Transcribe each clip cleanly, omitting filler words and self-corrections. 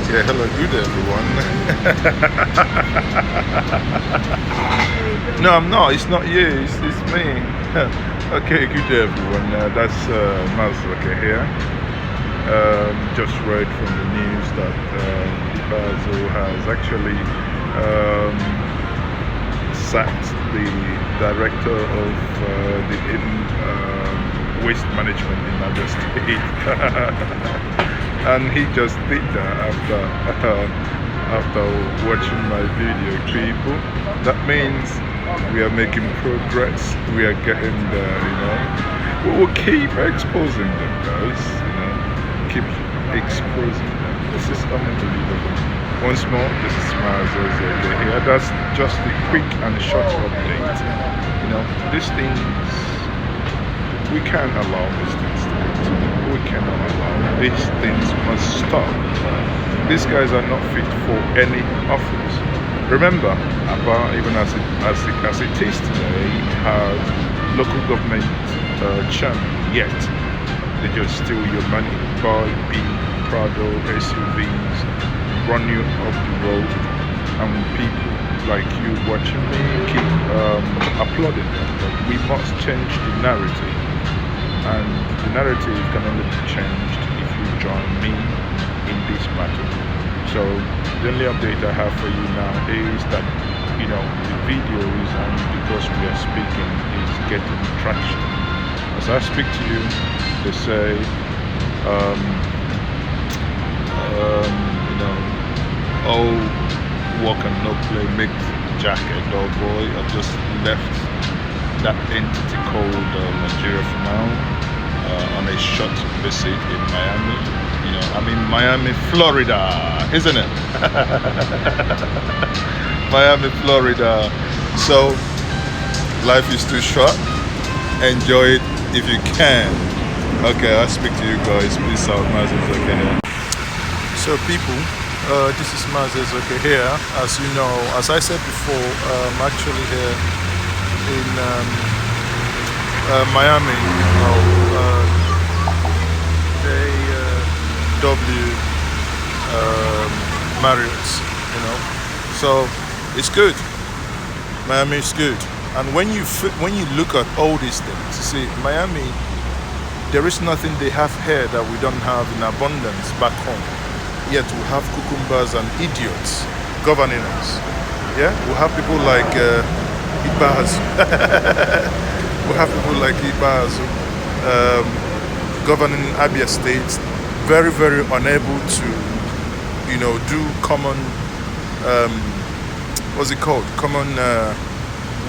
Yeah, hello, good everyone. No, I'm not. It's not you. It's me. Okay, good everyone. That's Maz. Okay, here. Just read from the news that Ikpeazu has actually sacked the director of the waste management in Abia State. And he just did that after watching my video, people. That means we are making progress. We are getting there, you know. We will keep exposing them, guys. You know, keep exposing them. This is unbelievable. Once more, this is Mazes here. That's just a quick and short update. You know, these things, we can't allow these things to continue. We cannot allow these things must stop. These guys are not fit for any office. Remember, Abia, even as it is today, has local government chairman, yet they just steal your money, buy big Prado SUVs, run you off the road, and people like you watching me keep applauding them. But we must change the narrative. And the narrative can only be changed if you join me in this battle. So the only update I have for you now is that, you know, the videos, and because we are speaking, is getting traction. As I speak to you, they say, you know, oh, work and no play make Jack a dull boy. I've just left that entity called Nigeria for now. On a short visit in Miami. You know, I'm in Miami, Florida, isn't it? Miami, Florida. So life is too short. Enjoy it if you can. Okay, I'll speak to you guys. Peace out. Mazes okay here. So people, this is Mazes okay here. As you know, as I said before, I'm actually here in Miami. Marriott, you know, so it's good. Miami is good, and when you look at all these things, you see, Miami, there is nothing they have here that we don't have in abundance back home. Yet we have cucumbers and idiots governing us. Yeah, we have people like Ikpeazu. We have people like Ikpeazu governing Abia State, very, very unable to, you know, do common, what's it called? Common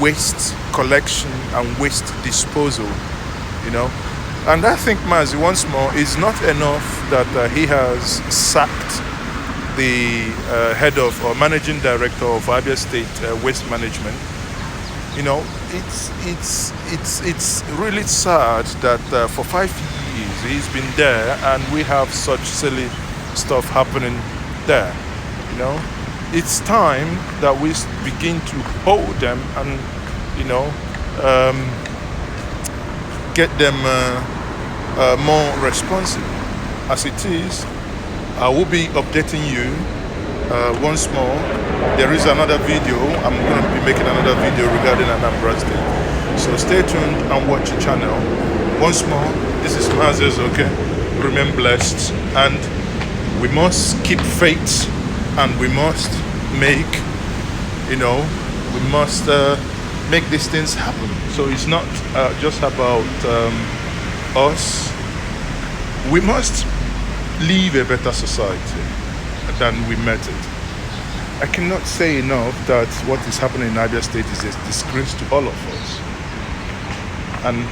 waste collection and waste disposal, you know. And I think Mazi, once more, is not enough that he has sacked the head of or managing director of Abia State Waste Management. You know, it's really sad that for 5 years he's been there and we have such silly stuff happening there. You know, it's time that we begin to hold them and, you know, get them more responsive. As it is, I will be updating you once more. There is another video. I'm going to be making another video regarding Anambra State. So stay tuned and watch the channel. Once more, this is Mazes, okay? Remain blessed, and we must keep faith, and we must make, you know, we must make these things happen. So it's not just about us. We must live a better society than we met it. I cannot say enough that what is happening in Abia State is a disgrace to all of us. And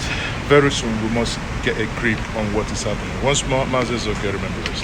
very soon we must get a grip on what is happening. Once more, Mazes, okay, remember this.